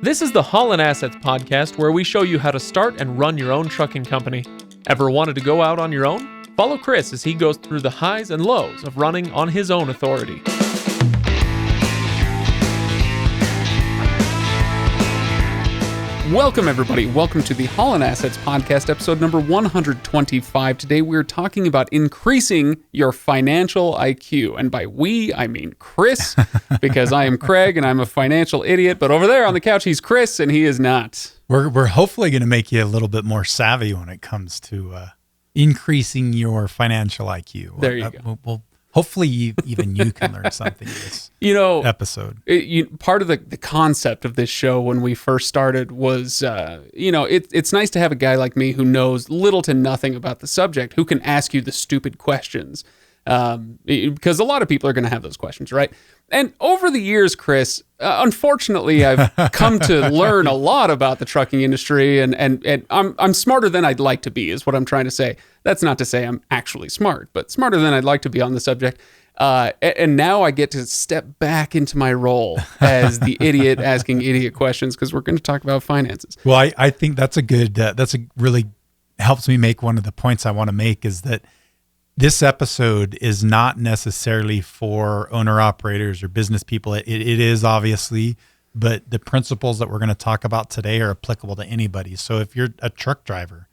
This is the Haulin Assets podcast where we show you how to start and run your own trucking company. Ever wanted to go out on your own? Follow Chris as he goes through the highs and lows of running on his own authority. Welcome, everybody. Welcome to the Haulin Assets podcast, episode number 125. Today, we're talking about increasing your financial IQ. And by we, I mean Chris, because I am Craig and I'm a financial idiot. But over there on the couch, he's Chris and he is not. We're hopefully going to make you a little bit more savvy when it comes to increasing your financial IQ. There you go. We'll hopefully even you can learn something in this episode. Part of the concept of this show when we first started was, it's nice to have a guy like me who knows little to nothing about the subject, who can ask you the stupid questions. Because a lot of people are going to have those questions, right? And over the years, Chris, unfortunately, I've come to learn a lot about the trucking industry, and I'm smarter than I'd like to be, is what I'm trying to say. That's not to say I'm actually smart, but smarter than I'd like to be on the subject. And now I get to step back into my role as the idiot asking idiot questions, because we're going to talk about finances. Well, I think that's a good, really helps me make one of the points I want to make, is that this episode is not necessarily for owner-operators or business people. It is, obviously, but the principles that we're going to talk about today are applicable to anybody. So if you're a truck driver,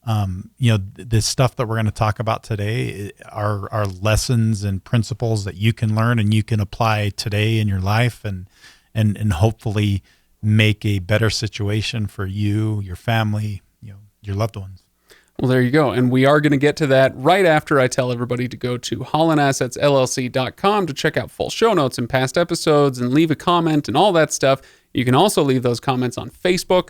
the stuff that we're going to talk about today are lessons and principles that you can learn and you can apply today in your life and hopefully make a better situation for you, your family, your loved ones. Well, there you go. And we are going to get to that right after I tell everybody to go to HaulinAssetsLLC.com to check out full show notes and past episodes and leave a comment and all that stuff. You can also leave those comments on Facebook.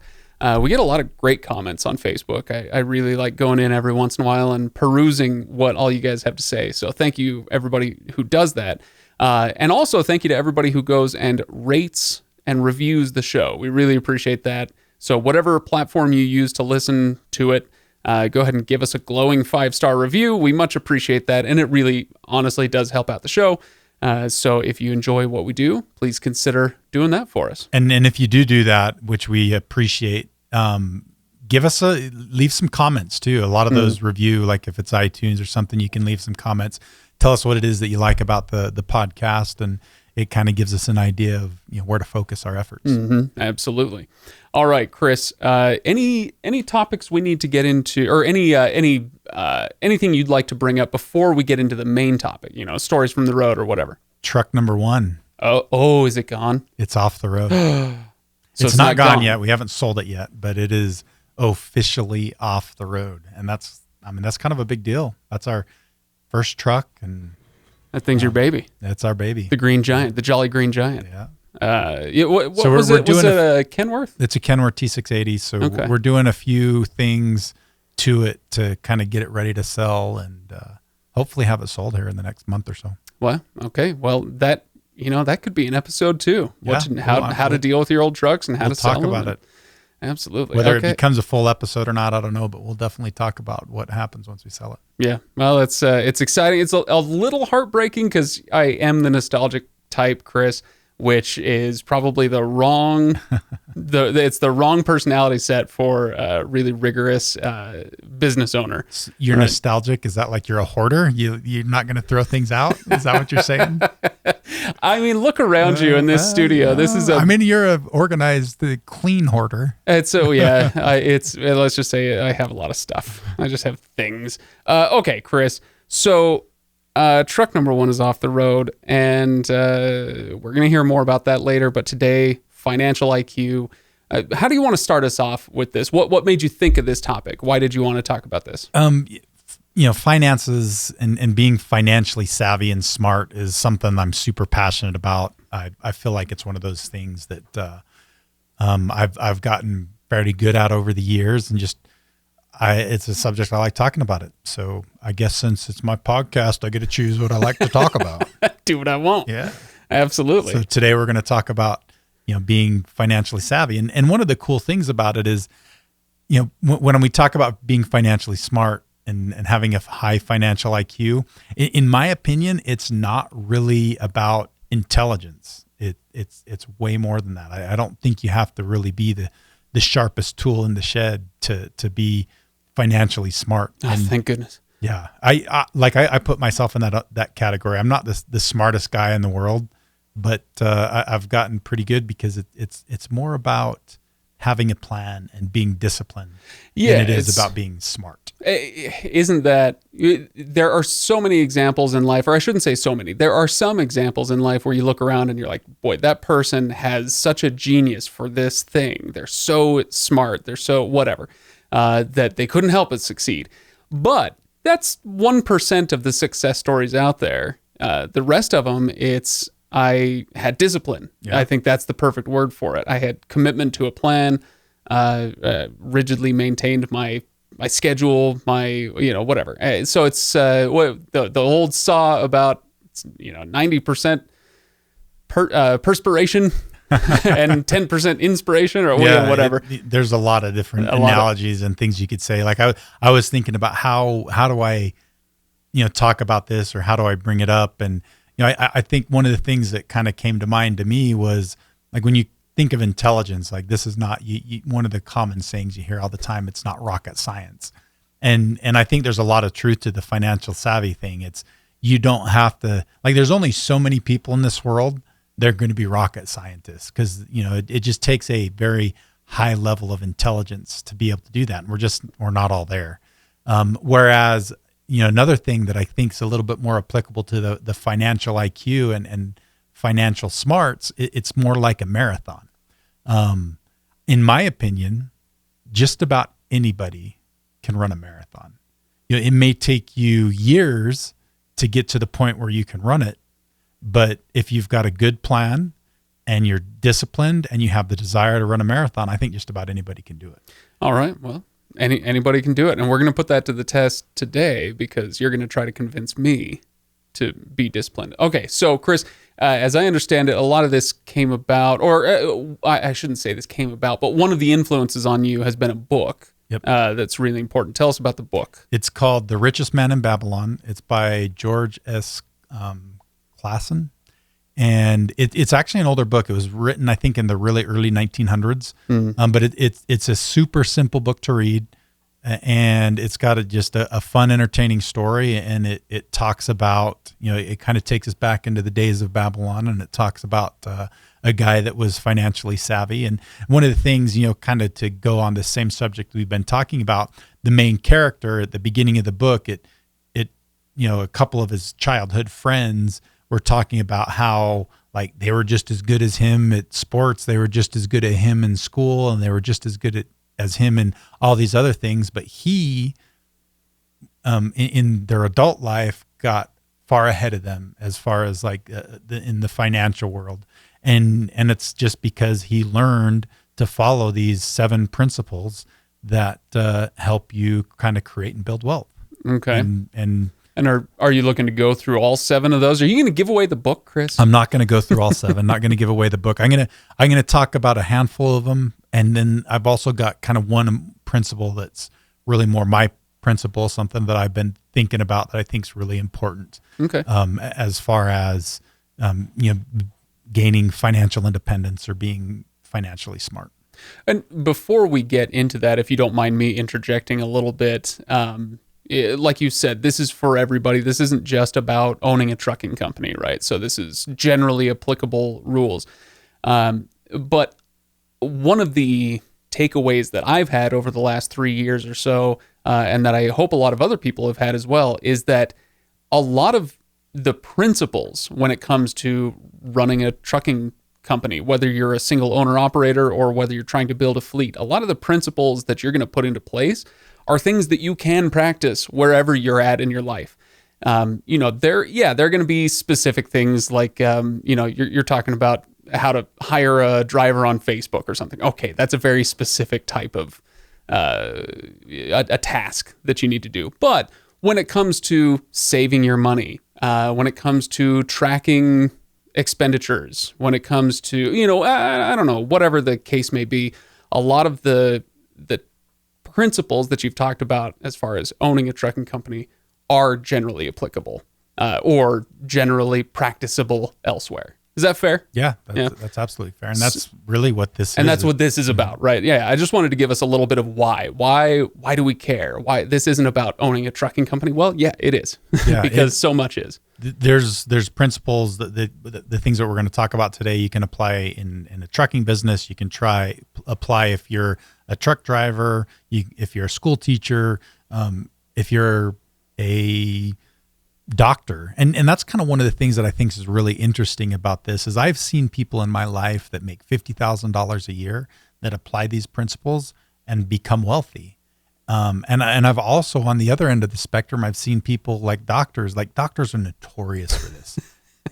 We get a lot of great comments on Facebook. I really like going in every once in a while and perusing what all you guys have to say. So thank you, everybody who does that. And also thank you to everybody who goes and rates and reviews the show. We really appreciate that. So whatever platform you use to listen to it, go ahead and give us a glowing 5-star review. We much appreciate that, and it really, honestly, does help out the show. So if you enjoy what we do, please consider doing that for us. And if you do that, which we appreciate, leave some comments too. A lot of those review, like if it's iTunes or something, you can leave some comments. Tell us what it is that you like about the podcast, and it kind of gives us an idea of where to focus our efforts. Mm-hmm. Absolutely. All right, Chris. Any topics we need to get into, or anything you'd like to bring up before we get into the main topic? Stories from the road or whatever. Truck number 1. Oh, is it gone? It's off the road. So it's not gone yet. We haven't sold it yet, but it is officially off the road, and that's kind of a big deal. That's our first truck, and that thing's your baby. That's our baby. The Green Giant, the Jolly Green Giant. Yeah. What was it? Was it a Kenworth? It's a Kenworth T680. So okay. We're doing a few things to it to kind of get it ready to sell, and hopefully have it sold here in the next month or so. Well, okay. Well, that could be an episode too. Yeah, how to deal with your old trucks and how to sell them. We'll talk about it. Absolutely. Whether it becomes a full episode or not, I don't know, but we'll definitely talk about what happens once we sell it. Yeah. Well, it's exciting. It's a little heartbreaking because I am the nostalgic type, Chris, which is probably the wrong personality set for a really rigorous business owner. You're right? Nostalgic? Is that like you're a hoarder? You're not going to throw things out? Is that what you're saying? I mean, look around you in this studio. This is you're a organized, clean hoarder. Let's just say I have a lot of stuff. I just have things. Okay, Chris. So truck number 1 is off the road, and we're going to hear more about that later. But today, financial IQ. How do you want to start us off with this? What made you think of this topic? Why did you want to talk about this? Finances and being financially savvy and smart is something I'm super passionate about. I feel like it's one of those things that I've gotten very good at over the years, and it's a subject I like talking about it. So I guess since it's my podcast, I get to choose what I like to talk about. Do what I want. Yeah, absolutely. So today we're going to talk about, being financially savvy. And one of the cool things about it is, when we talk about being financially smart and having a high financial IQ, in my opinion, it's not really about intelligence. It's way more than that. I don't think you have to really be the sharpest tool in the shed to be financially smart. Oh, thank goodness. Yeah. I put myself in that category. I'm not the smartest guy in the world, but I've gotten pretty good because it's more about having a plan and being disciplined than it is about being smart. Isn't that, there are so many examples in life, or I shouldn't say so many, there are some examples in life where you look around and you're like, boy, that person has such a genius for this thing. They're so smart. They're so whatever, that they couldn't help but succeed. But that's 1% of the success stories out there. The rest of them, I had discipline. Yeah. I think that's the perfect word for it. I had commitment to a plan, rigidly maintained my schedule, whatever. So it's the old saw about 90% perspiration and 10% inspiration, or whatever. There's a lot of different analogies and things you could say. Like I was thinking about how do I talk about this, or how do I bring it up, and I think one of the things that kind of came to mind to me was like when you think of intelligence, like this is not one of the common sayings you hear all the time. It's not rocket science, and I think there's a lot of truth to the financial savvy thing. It's you don't have to, like, there's only so many people in this world. They're going to be rocket scientists because it just takes a very high level of intelligence to be able to do that, and we're not all there. Whereas another thing that I think is a little bit more applicable to the financial IQ and financial smarts, it's more like a marathon. In my opinion, just about anybody can run a marathon. It may take you years to get to the point where you can run it, but if you've got a good plan and you're disciplined and you have the desire to run a marathon, I think just about anybody can do it. All right. Well, anybody can do it. And we're going to put that to the test today because you're going to try to convince me to be disciplined. Okay. So Chris, as I understand it, a lot of this came about, or I shouldn't say this came about, but one of the influences on you has been a book. Yep. That's really important. Tell us about the book. It's called The Richest Man in Babylon. It's by George S. Clason. And it's actually an older book. It was written, I think, in the really early 1900s. Mm-hmm. But it's a super simple book to read, and it's got just a fun, entertaining story. And it talks about, it kind of takes us back into the days of Babylon, and it talks about a guy that was financially savvy. And one of the things, kind of to go on the same subject we've been talking about, the main character at the beginning of the book, a couple of his childhood friends were talking about how, like, they were just as good as him at sports, they were just as good at him in school, and they were just as good as him in all these other things. But he, in their adult life, got far ahead of them as far as in the financial world, and it's just because he learned to follow these 7 principles that help you kind of create and build wealth. Okay, And are you looking to go through all 7 of those? Are you going to give away the book, Chris? I'm not going to go through all 7. Not going to give away the book. I'm going to talk about a handful of them, and then I've also got kind of one principle that's really more my principle, something that I've been thinking about that I think is really important. Okay. As far as gaining financial independence or being financially smart. And before we get into that, if you don't mind me interjecting a little bit. Like you said, this is for everybody. This isn't just about owning a trucking company, right? So this is generally applicable rules. But one of the takeaways that I've had over the last 3 years or so, and that I hope a lot of other people have had as well, is that a lot of the principles when it comes to running a trucking company, whether you're a single owner operator or whether you're trying to build a fleet, a lot of the principles that you're going to put into place are things that you can practice wherever you're at in your life. They're going to be specific things like, you're talking about how to hire a driver on Facebook or something. Okay, that's a very specific type of a task that you need to do. But when it comes to saving your money, when it comes to tracking expenditures, when it comes to, I don't know, whatever the case may be, a lot of the principles that you've talked about as far as owning a trucking company are generally applicable or generally practicable elsewhere. Is that fair? Yeah, that's absolutely fair. And that's really what this is. And that's what this is about, right? Yeah, I just wanted to give us a little bit of why. Why do we care? Why this isn't about owning a trucking company? Well, yeah, it is. Yeah, because so much is. There's principles that the things that we're going to talk about today you can apply in a trucking business. You can apply if you're a truck driver, if you're a school teacher, if you're a doctor. And that's kind of one of the things that I think is really interesting about this is I've seen people in my life that make $50,000 a year that apply these principles and become wealthy. And I've also, on the other end of the spectrum, I've seen people like doctors are notorious for this.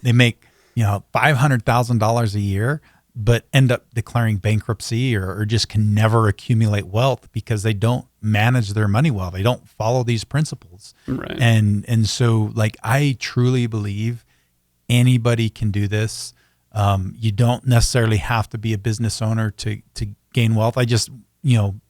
They make, $500,000 a year, but end up declaring bankruptcy or just can never accumulate wealth because they don't manage their money well. They don't follow these principles. Right. And so I truly believe anybody can do this. You don't necessarily have to be a business owner to gain wealth. I just,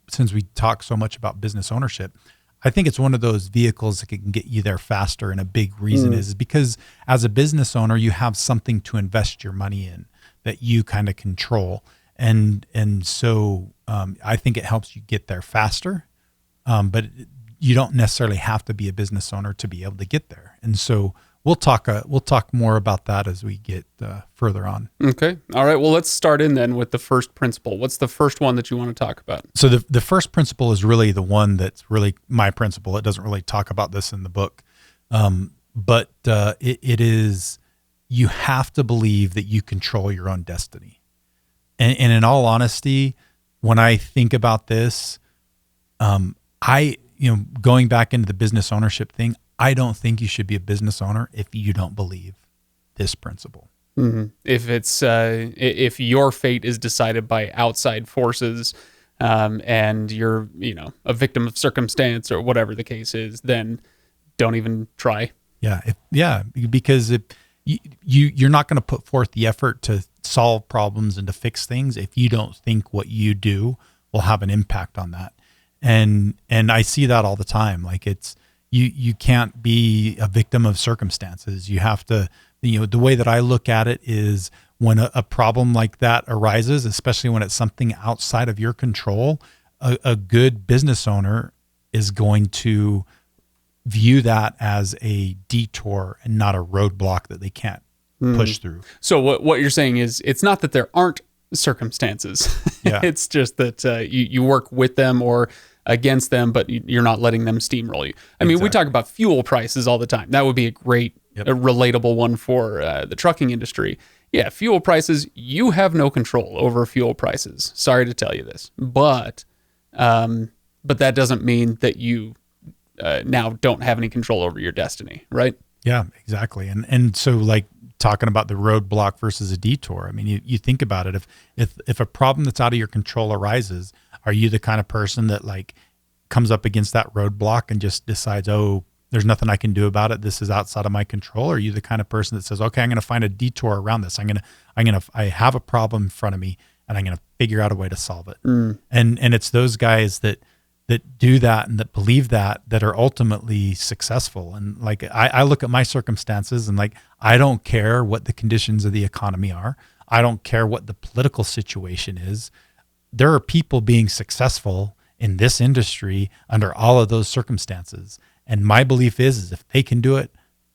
since we talk so much about business ownership, I think it's one of those vehicles that can get you there faster. And a big reason is because as a business owner, you have something to invest your money in that you kind of control. And so I think it helps you get there faster. But you don't necessarily have to be a business owner to be able to get there. And so we'll talk more about that as we get further on. Okay. All right. Well, let's start in then with the first principle. What's the first one that you want to talk about? So the first principle is really the one that's really my principle. It doesn't really talk about this in the book. But it is, you have to believe that you control your own destiny. And in all honesty, when I think about this, going back into the business ownership thing, I don't think you should be a business owner if you don't believe this principle. Mm-hmm. If it's if your fate is decided by outside forces, and you're a victim of circumstance or whatever the case is, then don't even try. Because if you're not going to put forth the effort to solve problems and to fix things if you don't think what you do will have an impact on that. And I see that all the time. Like it's, you can't be a victim of circumstances. You have to, the way that I look at it is when a problem like that arises, especially when it's something outside of your control, a good business owner is going to view that as a detour and not a roadblock that they can't push through. So what you're saying is it's not that there aren't circumstances. Yeah. It's just that you work with them or against them, but you're not letting them steamroll you. I mean, we talk about fuel prices all the time. That would be a great, a relatable one for the trucking industry. Yeah, fuel prices, you have no control over fuel prices. Sorry to tell you this, but that doesn't mean that you now don't have any control over your destiny, right? Yeah, exactly. And so like talking about the roadblock versus a detour. I mean, you think about it. If a problem that's out of your control arises, are you the kind of person that like comes up against that roadblock and just decides, oh, there's nothing I can do about it, this is outside of my control? Or are you the kind of person that says, okay, I'm going to find a detour around this. I have a problem in front of me and I'm going to figure out a way to solve it. And it's those guys that do that and that believe that are ultimately successful. And like, I look at my circumstances and like, I don't care what the conditions of the economy are. I don't care what the political situation is. There are people being successful in this industry under all of those circumstances. And my belief is if they can do it,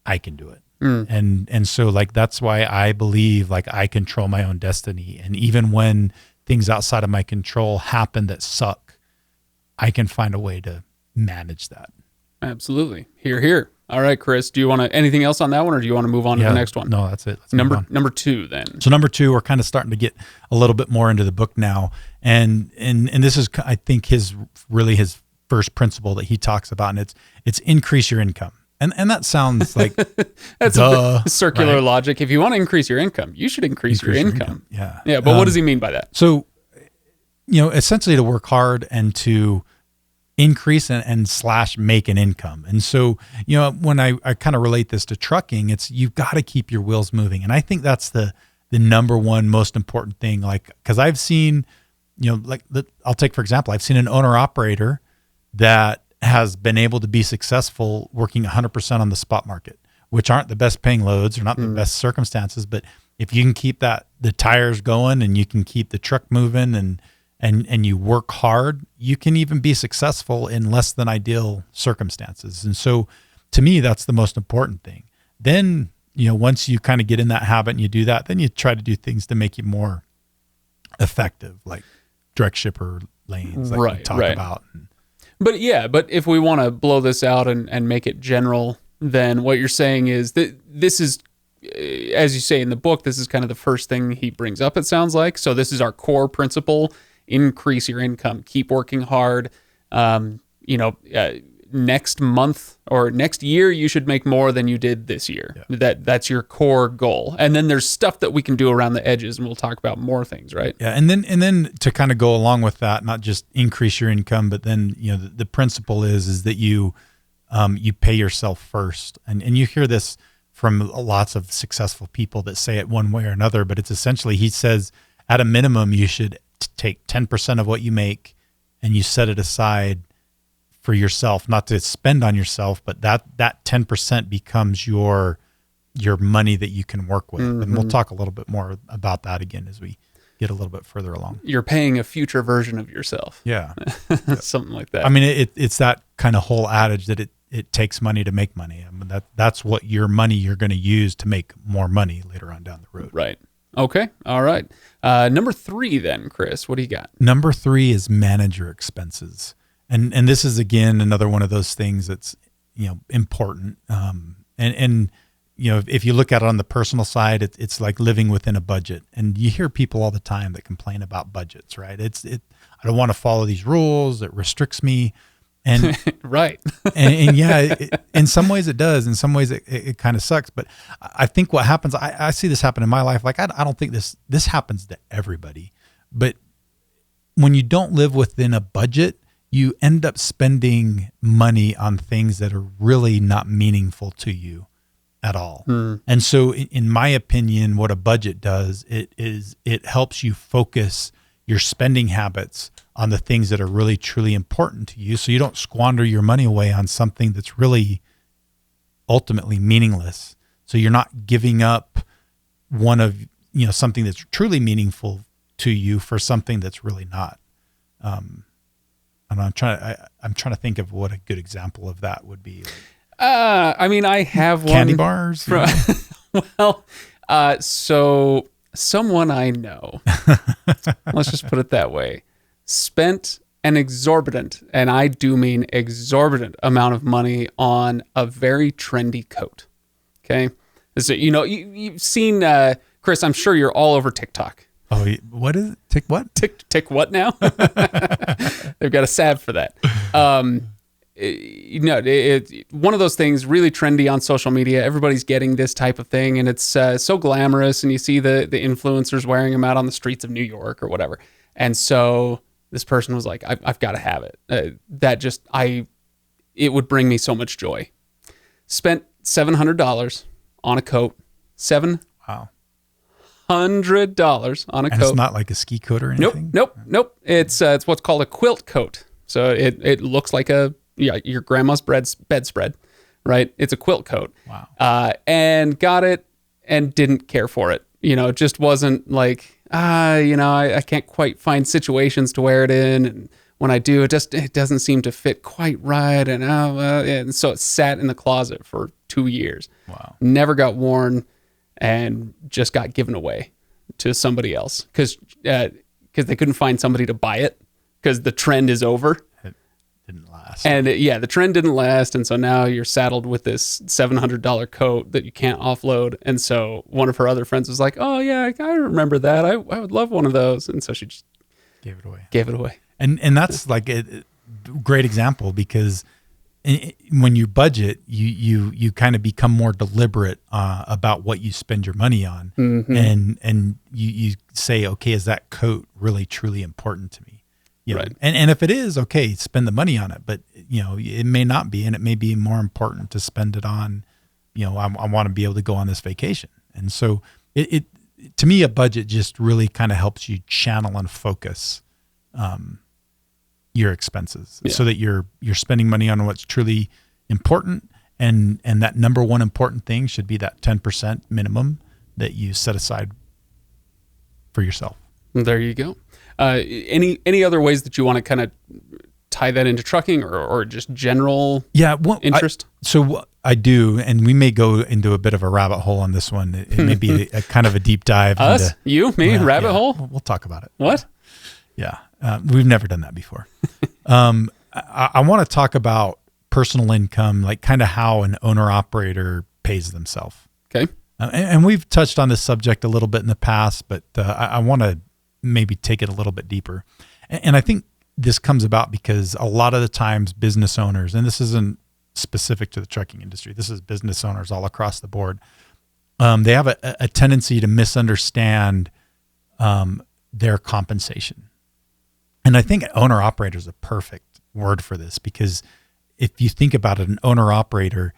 I can do it. And so like, that's why I believe like I control my own destiny. And even when things outside of my control happen that suck, I can find a way to manage that. Absolutely. Hear, hear. All right, Chris, do you want anything else on that one, or do you want to move on to the next one? No, that's it. Number 2 then. So number 2, we're kind of starting to get a little bit more into the book now. And this is, I think, his first principle that he talks about, and it's increase your income. And that sounds like that's a circular logic. If you want to increase your income, you should increase your income. Yeah. Yeah. But what does he mean by that? So, essentially to work hard and to increase and slash make an income. And so, when I kind of relate this to trucking, it's, you've got to keep your wheels moving. And I think that's the number one most important thing. Like, cause I've seen, I'll take, for example, I've seen an owner operator that has been able to be successful working 100% on the spot market, which aren't the best paying loads or not the best circumstances, but if you can keep the tires going and you can keep the truck moving and you work hard, you can even be successful in less than ideal circumstances. And so to me, that's the most important thing. Then, once you kind of get in that habit and you do that, then you try to do things to make you more effective, like direct shipper lanes, like we talk about. But if we want to blow this out and make it general, then what you're saying is that this is, as you say in the book, this is kind of the first thing he brings up, it sounds like. So this is our core principle: increase your income, keep working hard. Next month or next year, you should make more than you did this year. Yeah. That's your core goal. And then there's stuff that we can do around the edges, and we'll talk about more things, right? Yeah. And then to kind of go along with that, not just increase your income, but then, the principle is that you pay yourself first. And you hear this from lots of successful people that say it one way or another, but it's essentially, he says, at a minimum, you should take 10% of what you make and you set it aside for yourself, not to spend on yourself, but that 10% becomes your money that you can work with. Mm-hmm. And we'll talk a little bit more about that again as we get a little bit further along. You're paying a future version of yourself. Yeah. Something like that. I mean, it's that kind of whole adage that it takes money to make money. I mean, that's what your money you're going to use to make more money later on down the road. Right. Okay. All right. Number 3 then, Chris, what do you got? Number 3 is manage your expenses. And this is, again, another one of those things that's, important. If you look at it on the personal side, it's like living within a budget. And you hear people all the time that complain about budgets, right? I don't want to follow these rules. It restricts me. And right. and in some ways it does. In some ways it kind of sucks. But I think what happens, I see this happen in my life. Like, I don't think this happens to everybody. But when you don't live within a budget, you end up spending money on things that are really not meaningful to you at all. And so in my opinion, what a budget does, it helps you focus your spending habits on the things that are really, truly important to you. So you don't squander your money away on something that's really ultimately meaningless. So you're not giving up one of, something that's truly meaningful to you for something that's really not. And I'm trying to think of what a good example of that would be. I have candy bars. So someone I know, let's just put it that way, spent an exorbitant, and I do mean exorbitant, amount of money on a very trendy coat. Okay, so you've seen Chris. I'm sure you're all over TikTok. Oh, what is it? Tick what? Tick what now? They've got a salve for that. It's one of those things really trendy on social media. Everybody's getting this type of thing, and it's so glamorous. And you see the influencers wearing them out on the streets of New York or whatever. And so this person was like, I've got to have it. It would bring me so much joy. Spent $700 on a coat. Wow. $100 on a coat. It's not like a ski coat or anything? Nope. It's what's called a quilt coat. So it looks like your grandma's bedspread, right? It's a quilt coat. Wow. And got it and didn't care for it. It just wasn't like, I can't quite find situations to wear it in. And when I do, it doesn't seem to fit quite right. And so it sat in the closet for 2 years. Wow. Never got worn. And just got given away to somebody else because they couldn't find somebody to buy it because the trend is over. It didn't last. And the trend didn't last. And so now you're saddled with this $700 coat that you can't offload. And so one of her other friends was like, oh yeah, I remember that. I would love one of those. And so she just gave it away. And that's like a great example because when you budget, you kind of become more deliberate about what you spend your money on, and you say, okay, is that coat really truly important to me? Right. And if it is, okay, spend the money on it. But it may not be, and it may be more important to spend it on. I want to be able to go on this vacation, and so it to me, a budget just really kind of helps you channel and focus your expenses so that you're spending money on what's truly important. And that number one important thing should be that 10% minimum that you set aside for yourself. There you go. Any other ways that you want to kind of tie that into trucking or just general interest? I do, and we may go into a bit of a rabbit hole on this one. It may be a kind of a deep dive. Us? Rabbit hole? We'll talk about it. What? Yeah. We've never done that before. I want to talk about personal income, like kind of how an owner-operator pays themselves. Okay. And we've touched on this subject a little bit in the past, but I want to maybe take it a little bit deeper. And I think this comes about because a lot of the times business owners, and this isn't specific to the trucking industry, this is business owners all across the board, they have a tendency to misunderstand their compensation. And I think owner-operator is a perfect word for this, because if you think about it, an owner-operator,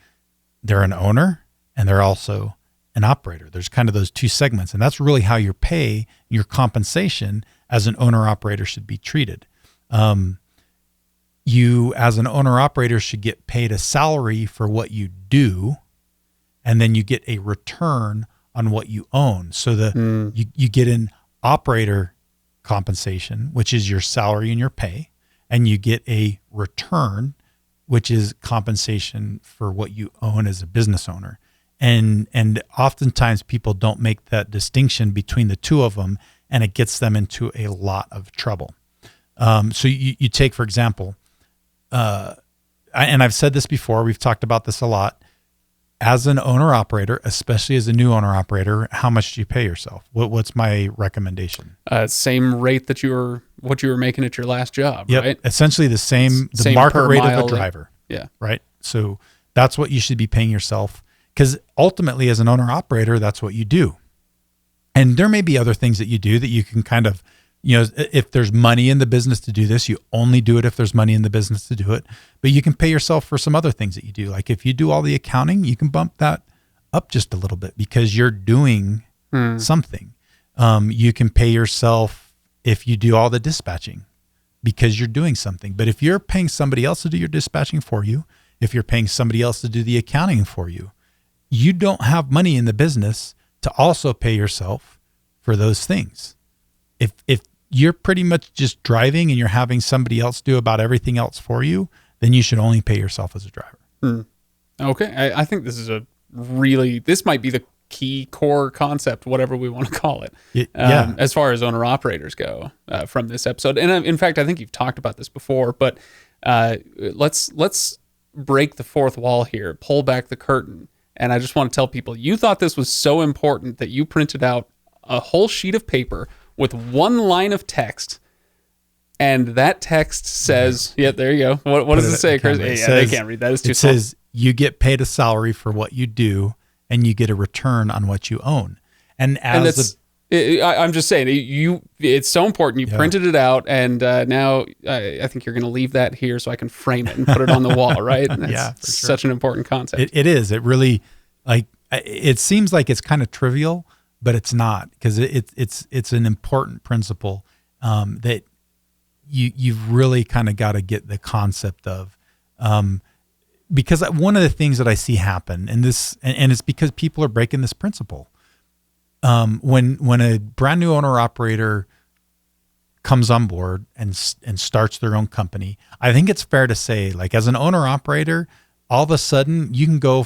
they're an owner and they're also an operator. There's kind of those two segments, and that's really how your pay, your compensation as an owner-operator should be treated. You, as an owner-operator, should get paid a salary for what you do, and then you get a return on what you own. So you get an operator compensation, which is your salary and your pay, and you get a return, which is compensation for what you own as a business owner. And oftentimes people don't make that distinction between the two of them, and it gets them into a lot of trouble. So you take, for example, and I've said this before, we've talked about this a lot. As an owner-operator, especially as a new owner-operator, how much do you pay yourself? What's my recommendation? Same rate that what you were making at your last job, right? Essentially the market rate of a driver. Yeah. Right? So that's what you should be paying yourself, because ultimately as an owner-operator, that's what you do. And there may be other things that you do that you can kind of, if there's money in the business to do this, you only do it if there's money in the business to do it. But you can pay yourself for some other things that you do. Like if you do all the accounting, you can bump that up just a little bit because you're doing something. You can pay yourself if you do all the dispatching because you're doing something. But if you're paying somebody else to do your dispatching for you, if you're paying somebody else to do the accounting for you, you don't have money in the business to also pay yourself for those things. If you're pretty much just driving and you're having somebody else do about everything else for you, then you should only pay yourself as a driver. Okay. I think this might be the key core concept, whatever we want to call it, as far as owner-operators go from this episode. And in fact, I think you've talked about this before, but let's break the fourth wall here, pull back the curtain. And I just want to tell people, you thought this was so important that you printed out a whole sheet of paper with one line of text, and that text says, there you go. What does it say, Chris? They can't read that. It's too small. It says, you get paid a salary for what you do, and you get a return on what you own. I'm just saying, it's so important. You printed it out, and now I think you're going to leave that here so I can frame it and put it on the wall, right? That's for sure. Such an important concept. It is. It really, it seems like it's kind of trivial, but it's not, because it's an important principle that you've really kind of got to get the concept of, because one of the things that I see happen, and it's because people are breaking this principle. When a brand new owner operator comes on board and starts their own company, I think it's fair to say, like, as an owner operator, all of a sudden you can go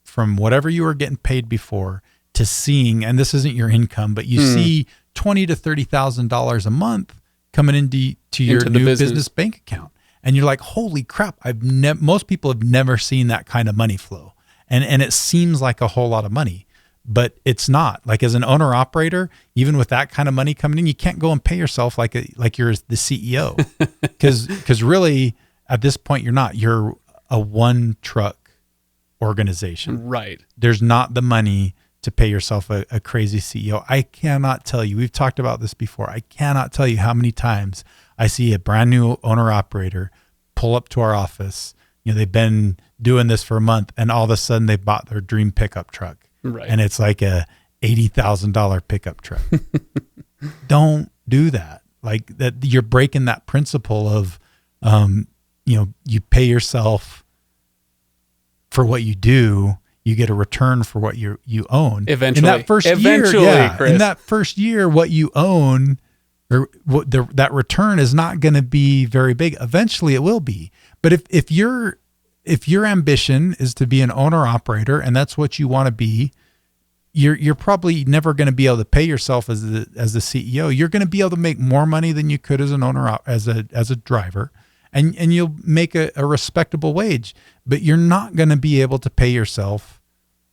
from whatever you were getting paid before to seeing, and this isn't your income, but you see $20,000 to $30,000 a month coming into your new business bank account, and you're like, holy crap! Most people have never seen that kind of money flow, and it seems like a whole lot of money, but it's not. Like, as an owner operator, even with that kind of money coming in, you can't go and pay yourself like you're the CEO, because really at this point you're not. You're a one truck organization, right? There's not the money to pay yourself a crazy CEO. I cannot tell you, we've talked about this before, I cannot tell you how many times I see a brand new owner operator pull up to our office. They've been doing this for a month, and all of a sudden they bought their dream pickup truck. Right. And it's like a $80,000 pickup truck. Don't do that. Like, that, you're breaking that principle of, you pay yourself for what you do. you get a return for what you own. Eventually. In that first Eventually, year, Chris. in that first year, what you own or that return is not going to be very big. Eventually, it will be. But if your ambition is to be an owner operator and that's what you want to be, you're probably never going to be able to pay yourself as the CEO. You're going to be able to make more money than you could as an owner, as a driver, and you'll make a respectable wage. But you're not going to be able to pay yourself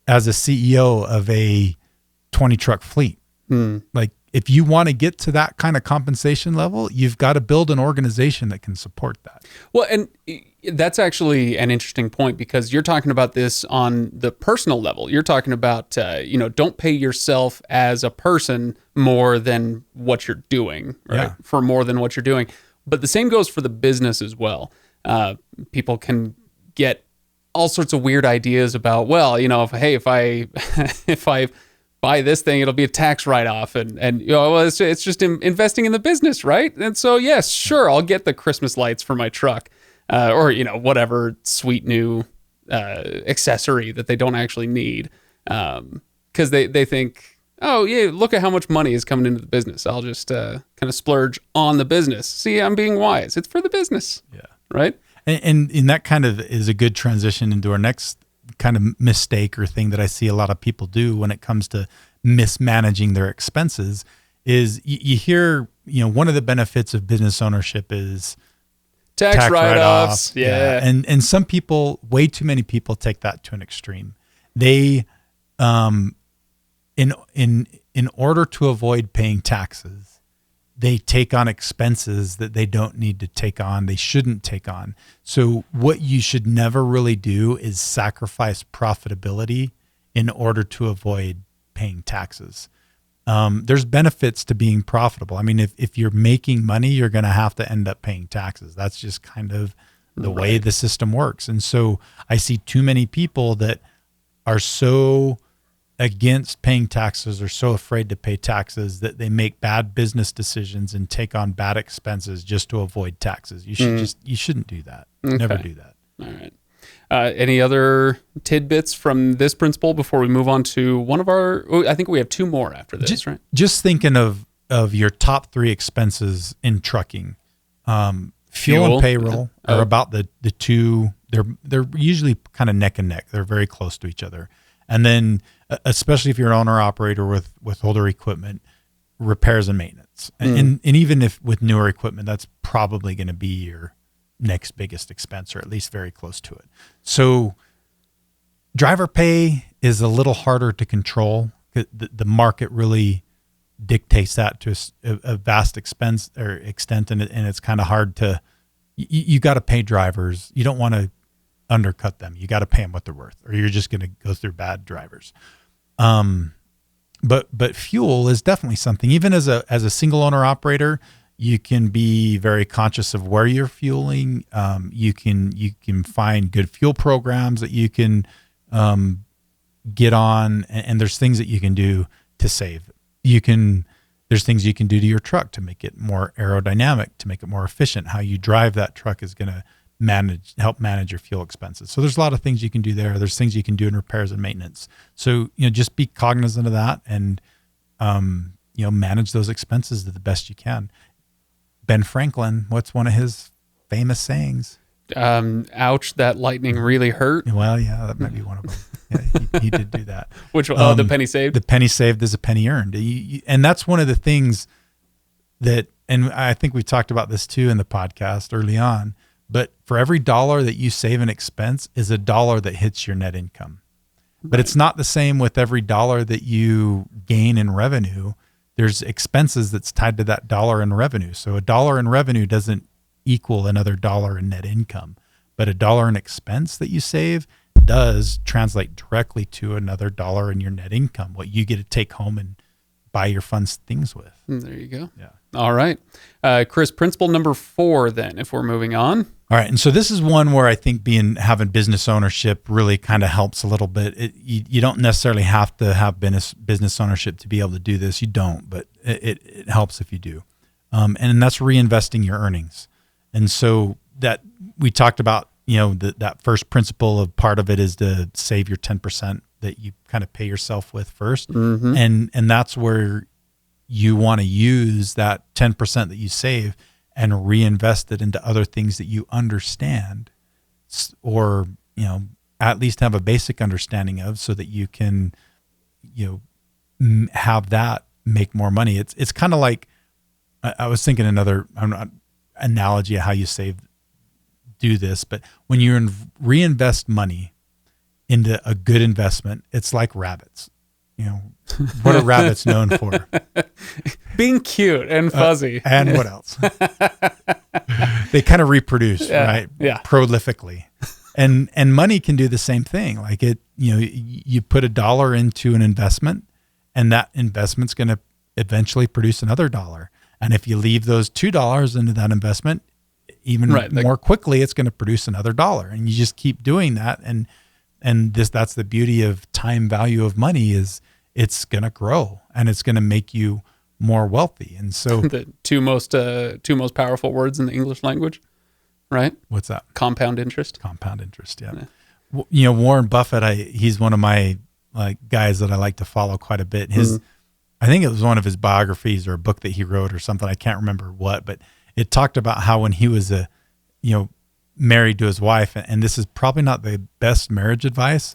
as a CEO of a 20 truck fleet. Like, if you want to get to that kind of compensation level, you've got to build an organization that can support that. Well, and that's actually an interesting point, because you're talking about this on the personal level. You're talking about, don't pay yourself as a person more than what you're doing, right? Yeah. For more than what you're doing. But the same goes for the business as well. People can get all sorts of weird ideas about, well, if I buy this thing, it'll be a tax write-off, and it's just investing in the business, right? And so, yes, sure, I'll get the Christmas lights for my truck, or whatever sweet new accessory that they don't actually need, because they think, oh yeah, look at how much money is coming into the business. I'll just kind of splurge on the business. See, I'm being wise. It's for the business, right? And that kind of is a good transition into our next kind of mistake or thing that I see a lot of people do when it comes to mismanaging their expenses is you hear, one of the benefits of business ownership is tax write-offs. Yeah. And some people, way too many people take that to an extreme. They, in order to avoid paying taxes, they take on expenses that they don't need to take on, they shouldn't take on. So what you should never really do is sacrifice profitability in order to avoid paying taxes. There's benefits to being profitable. I mean, if you're making money, you're going to have to end up paying taxes. That's just kind of the way the system works. And so I see too many people that are so against paying taxes or so afraid to pay taxes that they make bad business decisions and take on bad expenses just to avoid taxes. You shouldn't do that. Okay. Never do that. All right. Any other tidbits from this principle before we move on to one of our, I think we have two more after this, right? Just thinking of your top three expenses in trucking, fuel and payroll are about the two, they're usually kind of neck and neck. They're very close to each other. And then, especially if you're an owner operator with older equipment, repairs and maintenance. And even if with newer equipment, that's probably going to be your next biggest expense, or at least very close to it. So driver pay is a little harder to control. The market really dictates that to a vast extent, and it's kind of hard to, you got to pay drivers. You don't want to undercut them. You got to pay them what they're worth, or you're just going to go through bad drivers. But fuel is definitely something. Even as a single owner operator, you can be very conscious of where you're fueling. You can find good fuel programs that you can get on, and there's things that you can do to save. There's things you can do to your truck to make it more aerodynamic, to make it more efficient. How you drive that truck is going to help manage your fuel expenses. So there's a lot of things you can do there. There's things you can do in repairs and maintenance. So, just be cognizant of that and, manage those expenses to the best you can. Ben Franklin, what's one of his famous sayings? Ouch, that lightning really hurt. Well, yeah, that might be one of them. Yeah, he did do that. Which one? The penny saved? The penny saved is a penny earned. And that's one of the things that, and I think we talked about this too in the podcast early on, but for every dollar that you save in expense is a dollar that hits your net income. Right. But it's not the same with every dollar that you gain in revenue. There's expenses that's tied to that dollar in revenue. So a dollar in revenue doesn't equal another dollar in net income, but a dollar in expense that you save does translate directly to another dollar in your net income, what you get to take home and buy your fun things with. There you go. Yeah. All right. Chris, principle number 4 then, if we're moving on. All right. And so this is one where I think having business ownership really kind of helps a little bit. You don't necessarily have to have business ownership to be able to do this. You don't, but it helps if you do. And that's reinvesting your earnings. And so that we talked about, that first principle of part of it is to save your 10% that you kind of pay yourself with first. And that's where you want to use that 10% that you save and reinvest it into other things that you understand, or, at least have a basic understanding of, so that you can, have that make more money. It's kind of like, I was thinking another analogy of how you do this, but when you reinvest money into a good investment, it's like rabbits. What are rabbits known for? Being cute and fuzzy. And what else? They kind of reproduce, right? Yeah. Prolifically. And money can do the same thing. Like you put $1 into an investment, and that investment's going to eventually produce another $1. And if you leave those $2 into that investment, even more quickly, it's going to produce another $1. And you just keep doing that. And that's the beauty of time value of money, is it's going to grow and it's going to make you more wealthy. And so the two most powerful words in the English language, right? What's that? Compound interest. Compound interest. Yeah. Warren Buffett, he's one of my guys that I like to follow quite a bit. I think it was one of his biographies or a book that he wrote or something. I can't remember what, but it talked about how when he was married to his wife, and this is probably not the best marriage advice,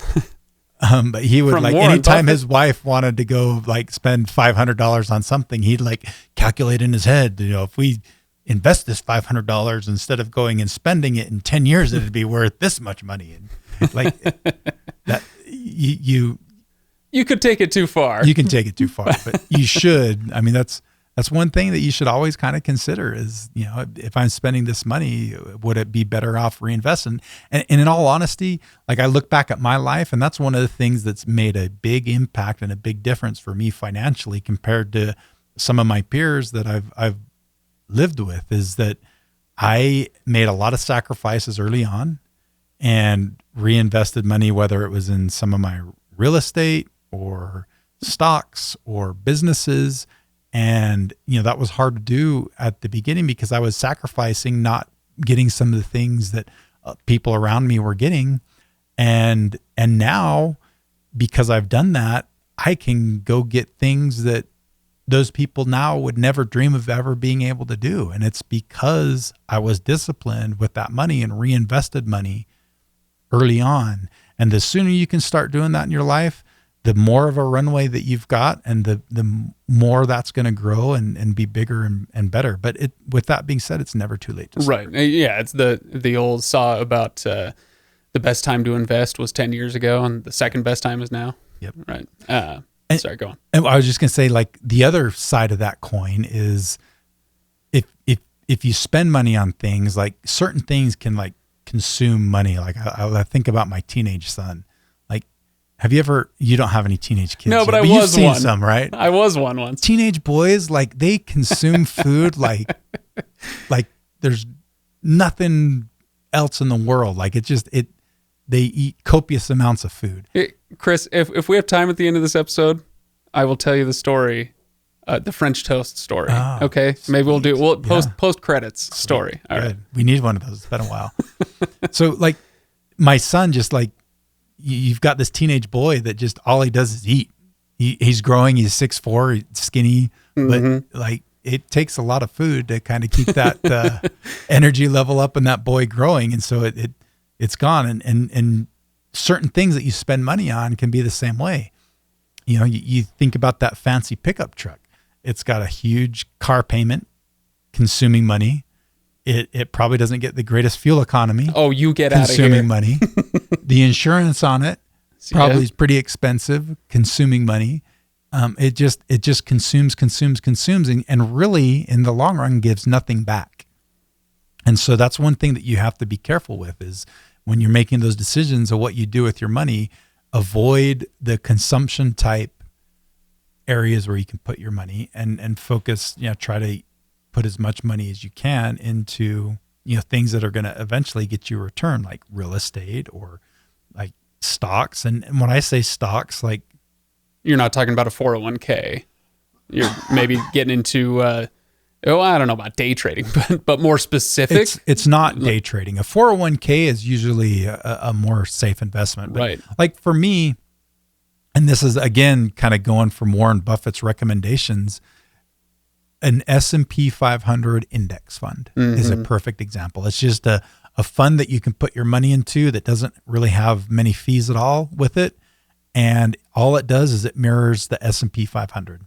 but he would anytime his wife wanted to go spend $500 on something, he'd calculate in his head, if we invest this $500 instead of going and spending it in 10 years, it'd be worth this much money. And that you could take it too far. You can take it too far, but you should. I mean, that's one thing that you should always kind of consider is, if I'm spending this money, would it be better off reinvesting? And in all honesty, I look back at my life, and that's one of the things that's made a big impact and a big difference for me financially compared to some of my peers that I've lived with, is that I made a lot of sacrifices early on and reinvested money, whether it was in some of my real estate or stocks or businesses. And, that was hard to do at the beginning because I was sacrificing not getting some of the things that people around me were getting. And now, because I've done that, I can go get things that those people now would never dream of ever being able to do. And it's because I was disciplined with that money and reinvested money early on. And the sooner you can start doing that in your life, the more of a runway that you've got, and the more that's going to grow and be bigger and better. But with that being said, it's never too late to start. Right. Yeah. It's the old saw about the best time to invest was 10 years ago and the second best time is now. Yep. Right. Sorry, go on. And I was just going to say, the other side of that coin is if you spend money on things, certain things can consume money. I think about my teenage son. Have you ever? You don't have any teenage kids. No, yet, but I was you've seen one. Some, right? I was one once. Teenage boys, they consume food like there's nothing else in the world. They eat copious amounts of food. Chris, if we have time at the end of this episode, I will tell you the story, the French toast story. Oh, okay, sweet. Maybe we'll post credits story. All right. We need one of those. It's been a while. So my son just you've got this teenage boy that just all he does is eat. He's growing. He's 6'4", skinny, but it takes a lot of food to kind of keep that energy level up and that boy growing. And so it's gone. And certain things that you spend money on can be the same way. You think about that fancy pickup truck. It's got a huge car payment, consuming money. It probably doesn't get the greatest fuel economy. Oh, you get out of here. Consuming money. The insurance on it probably is pretty expensive, consuming money. It just consumes, and really in the long run gives nothing back. And so that's one thing that you have to be careful with is when you're making those decisions of what you do with your money, avoid the consumption type areas where you can put your money and focus, try to put as much money as you can into, things that are going to eventually get you a return, like real estate or stocks. And when I say stocks, you're not talking about a 401k. You're maybe getting into Oh, I don't know about day trading, but more specific. It's not day trading. A 401k is usually a more safe investment. But Right. like for me, and this is again kind of going from Warren Buffett's recommendations, an S&P 500 index fund is a perfect example. It's just a fund that you can put your money into that doesn't really have many fees at all with it. And all it does is it mirrors the S&P 500.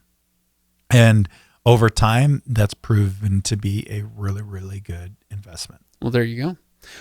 And over time, that's proven to be a really, really good investment. Well, there you go.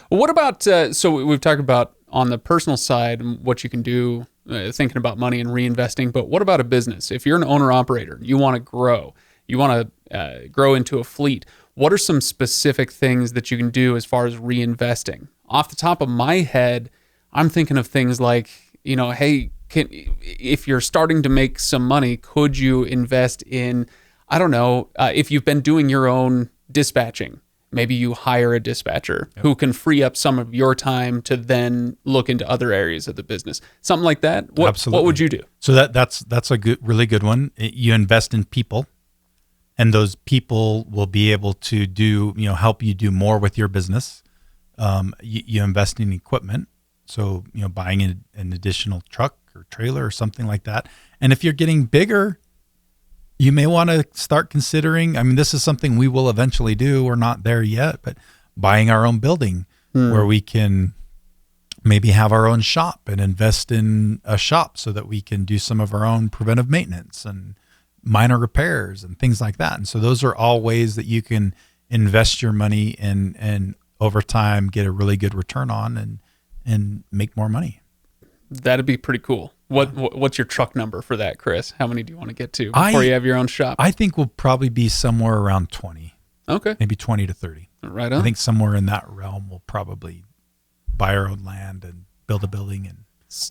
Well, what about, so we've talked about on the personal side, what you can do, thinking about money and reinvesting, but what about a business? If you're an owner operator, you want to grow, you want to grow into a fleet, what are some specific things that you can do as far as reinvesting? Off the top of my head, I'm thinking of things like, hey, if you're starting to make some money, could you invest in, I don't know, if you've been doing your own dispatching, maybe you hire a dispatcher who can free up some of your time to then look into other areas of the business. Something like that. Absolutely. What would you do? So that's a really good one. You invest in people, and those people will be able to help you do more with your business. You invest in equipment. So, buying an additional truck or trailer or something like that. And if you're getting bigger, you may want to start considering, this is something we will eventually do. We're not there yet, but buying our own building where we can maybe have our own shop and invest in a shop so that we can do some of our own preventive maintenance and minor repairs and things like that. And so those are all ways that you can invest your money and over time get a really good return on and make more money. That'd be pretty cool. What's your truck number for that, Chris? How many do you want to get to before you have your own shop? I think we'll probably be somewhere around 20. Okay. Maybe 20 to 30. Right on. I think somewhere in that realm we'll probably buy our own land and build a building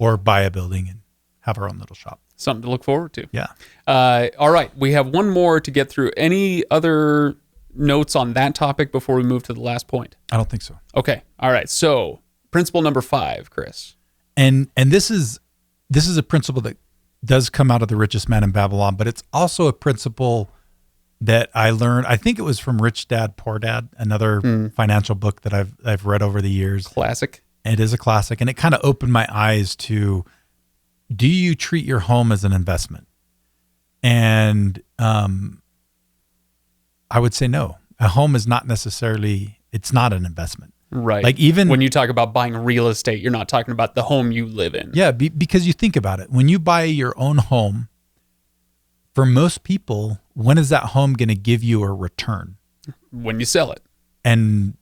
or buy a building and have our own little shop. Something to look forward to. Yeah. All right. We have one more to get through. Any other notes on that topic before we move to the last point? I don't think so. Okay. All right. So principle number 5, Chris. And this is a principle that does come out of The Richest Man in Babylon, but it's also a principle that I learned. I think it was from Rich Dad, Poor Dad, another financial book that I've read over the years. Classic. It is a classic, and it kind of opened my eyes to, do you treat your home as an investment? And I would say no. A home is not necessarily, it's not an investment. Right. Like even when you talk about buying real estate, you're not talking about the home you live in. Yeah, because you think about it. When you buy your own home, for most people, when is that home going to give you a return? When you sell it. And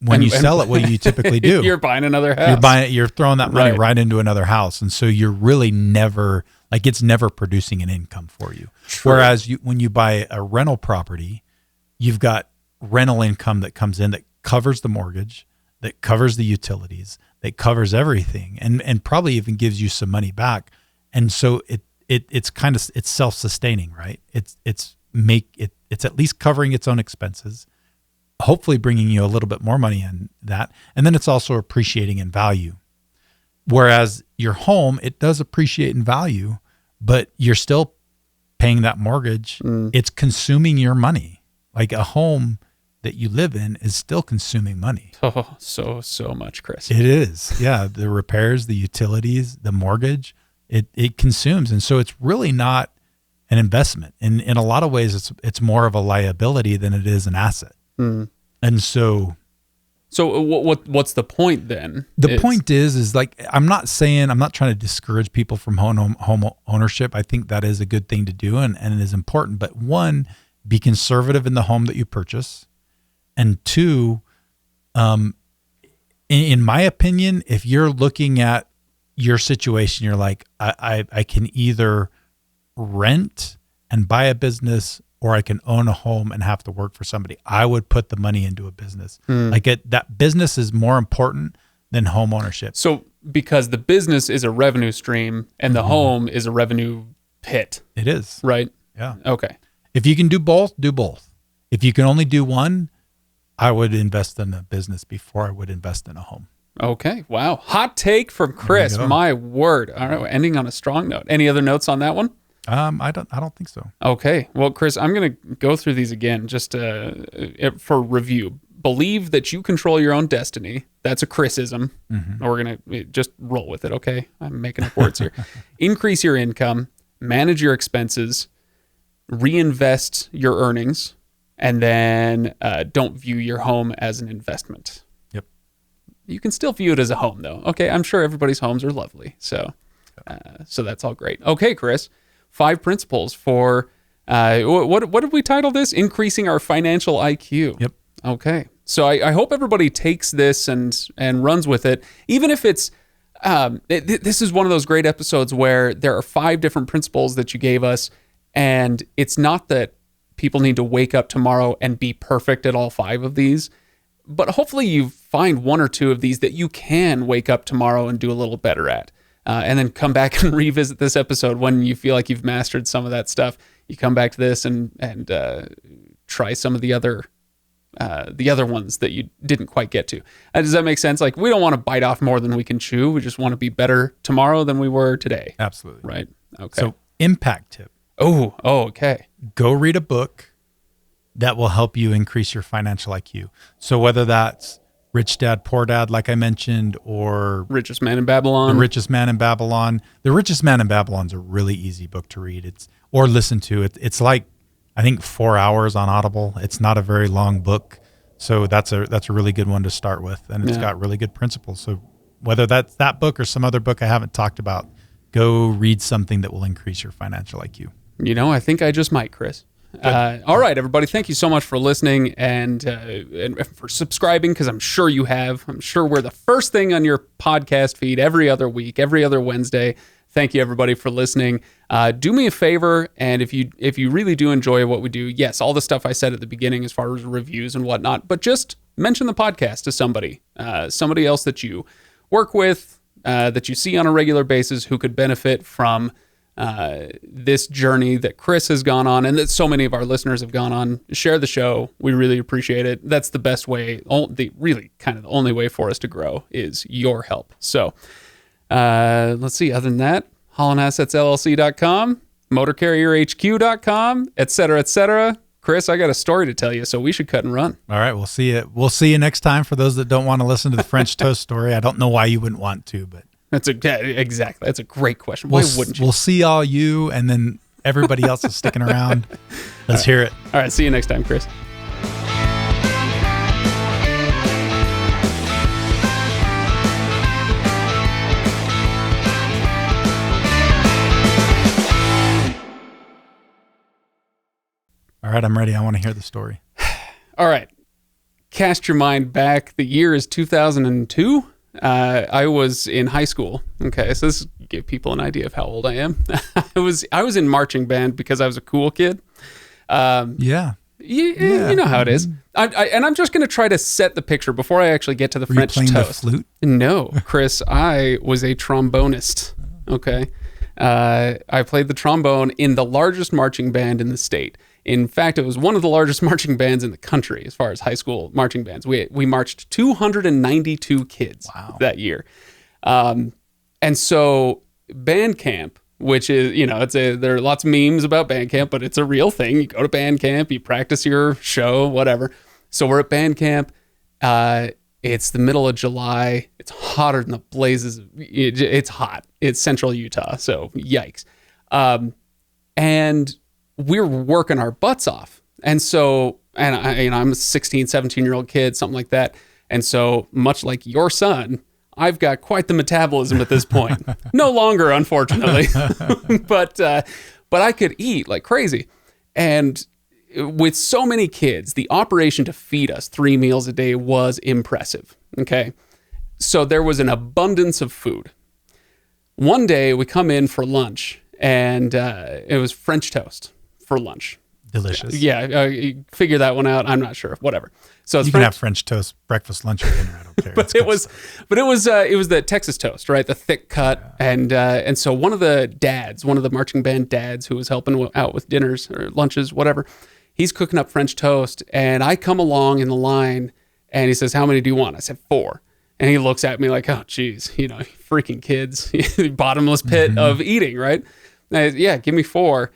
when you sell it, what do you typically do? You're buying another house. You're throwing that money right into another house. And so you're really never, like it's never producing an income for you. True. Whereas when you buy a rental property, you've got rental income that comes in that covers the mortgage, that covers the utilities, that covers everything, and probably even gives you some money back. And so it's self-sustaining, right? It's at least covering its own expenses, hopefully bringing you a little bit more money in that, and then it's also appreciating in value. Whereas your home, it does appreciate in value, but you're still paying that mortgage. It's consuming your money. Like a home that you live in is still consuming money. Oh, so much, Chris. It is. Yeah. The repairs, the utilities, the mortgage, it consumes. And so it's really not an investment. In a lot of ways, it's more of a liability than it is an asset. And so what's the point then? The point is like, I'm not trying to discourage people from home ownership. I think that is a good thing to do and it is important. But one, be conservative in the home that you purchase. And two, in my opinion, if you're looking at your situation, you're like, I can either rent and buy a business or I can own a home and have to work for somebody. I would put the money into a business. That business is more important than home ownership. So because the business is a revenue stream and the home is a revenue pit. It is. Right? Yeah. Okay. If you can do both, do both. If you can only do one, I would invest in a business before I would invest in a home. Okay. Wow. Hot take from Chris. My word. All right. Ending on a strong note. Any other notes on that one? I don't think so. Okay. Well, Chris, I'm going to go through these again just for review. Believe that you control your own destiny. That's a Chrisism. Mm-hmm. We're going to just roll with it, okay? I'm making up words here. Increase your income, manage your expenses, reinvest your earnings, and then don't view your home as an investment. Yep. You can still view it as a home, though. Okay, I'm sure everybody's homes are lovely, so that's all great. Okay, Chris, 5 principles for what did we title this? Increasing our financial IQ. Yep. Okay, so I hope everybody takes this and runs with it, even if it's. This is one of those great episodes where there are 5 different principles that you gave us, and it's not that people need to wake up tomorrow and be perfect at all 5 of these, but hopefully you find 1 or 2 of these that you can wake up tomorrow and do a little better at, and then come back and revisit this episode when you feel like you've mastered some of that stuff. You come back to this and try some of the other ones that you didn't quite get to. Does that make sense? Like, we don't want to bite off more than we can chew. We just want to be better tomorrow than we were today. Absolutely. Right. Okay. So, impact tip. Oh, okay. Go read a book that will help you increase your financial IQ. So whether that's Rich Dad, Poor Dad, like I mentioned, or Richest Man in Babylon. The Richest Man in Babylon. The Richest Man in Babylon is a really easy book to read. Or listen to. It's like, I think 4 hours on Audible. It's not a very long book, so that's a really good one to start with, and it's got really good principles. So whether that's that book or some other book I haven't talked about, go read something that will increase your financial IQ. You know, I think I just might, Chris. All right, everybody. Thank you so much for listening and for subscribing, because I'm sure you have. I'm sure we're the first thing on your podcast feed every other week, every other Wednesday. Thank you, everybody, for listening. Do me a favor, and if you really do enjoy what we do, yes, all the stuff I said at the beginning as far as reviews and whatnot, but just mention the podcast to somebody else that you work with, that you see on a regular basis who could benefit from this journey that Chris has gone on and that so many of our listeners have gone on. Share the show. We really appreciate it. That's the best way, really kind of the only way for us to grow is your help. So let's see. Other than that, HaulinAssetsLLC.com, MotorCarrierHQ.com, et cetera, et cetera. Chris, I got a story to tell you, so we should cut and run. All right, we'll see you. We'll see you next time. For those that don't want to listen to the French toast story, I don't know why you wouldn't want to, but exactly. That's a great question. Why wouldn't you? We'll see all you, and then everybody else is sticking around. Let's hear it. All right, see you next time, Chris. All right, I'm ready. I want to hear the story. All right. Cast your mind back. The year is 2002. I was in high school. Okay, so this give people an idea of how old I am. I was in marching band because I was a cool kid. Yeah. You know how it is. And I'm just going to try to set the picture before I actually get to the Were French you playing toast. the flute? No, Chris, I was a trombonist. Okay. I played the trombone in the largest marching band in the state. In fact, it was one of the largest marching bands in the country as far as high school marching bands. We marched 292 kids that year. And so band camp, which is, there are lots of memes about band camp, but it's a real thing. You go to band camp, you practice your show, whatever. So we're at band camp. It's the middle of July. It's hotter than the blazes. It's hot. It's central Utah. So yikes. And we're working our butts off. And so, I'm a 16, 17-year-old kid, something like that. And so much like your son, I've got quite the metabolism at this point. No longer, unfortunately, but I could eat like crazy. And with so many kids, the operation to feed us 3 meals a day was impressive. Okay. So there was an abundance of food. One day we come in for lunch and it was French toast for lunch. Delicious. Yeah. Figure that one out. I'm not sure. Whatever. So it's you can have French toast, breakfast, lunch, or dinner. I don't care. but it was the Texas toast, right? The thick cut. Yeah. And so one of the marching band dads who was helping out with dinners or lunches, whatever, he's cooking up French toast. And I come along in the line and he says, "How many do you want?" I said, 4. And he looks at me like, "Oh, geez, freaking kids, bottomless pit of eating," right? Yeah, give me 4.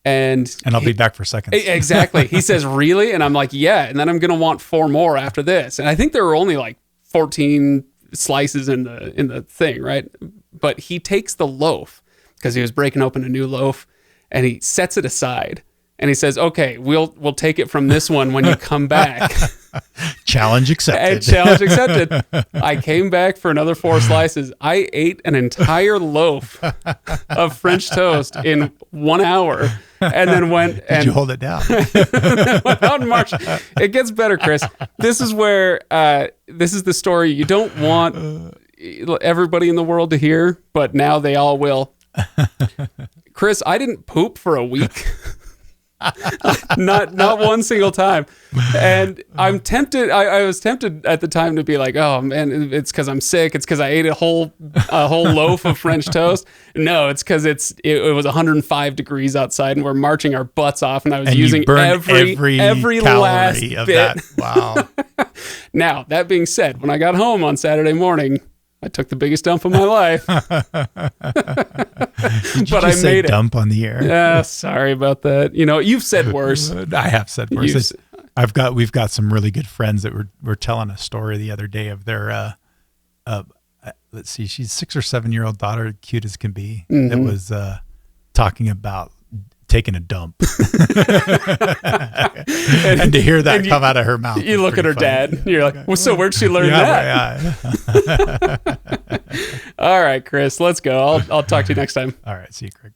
And I'll be back for seconds. Exactly. He says, really? And I'm like, yeah. And then I'm going to want 4 more after this. And I think there were only like 14 slices in the thing, right? But he takes the loaf because he was breaking open a new loaf and he sets it aside and he says, okay, we'll take it from this one when you come back. Challenge accepted. And challenge accepted. I came back for another 4 slices. I ate an entire loaf of French toast in 1 hour and then went and... Did you hold it down? went out and marched. It gets better, Chris. This is where, this is the story you don't want everybody in the world to hear, but now they all will. Chris, I didn't poop for a week. not one single time. And I'm tempted. I was tempted at the time to be like, oh man, it's because I'm sick. It's because I ate a whole loaf of French toast. No, it's because it was 105 degrees outside and we're marching our butts off, and I was using every last of bit. That. Wow. Now, that being said, when I got home on Saturday morning, I took the biggest dump of my life. Did you just say dump on the air? Yeah, sorry about that. You know, you've said worse. I have said worse. We've got some really good friends that were telling a story the other day of their let's see, she's 6 or 7 year old daughter, cute as can be, that was talking about taking a dump. And to hear that come out of her mouth. You look at her dad and you're like, well, so where'd she learn that? Yeah. All right, Chris, let's go. I'll talk to you next time. All right. See you, Craig.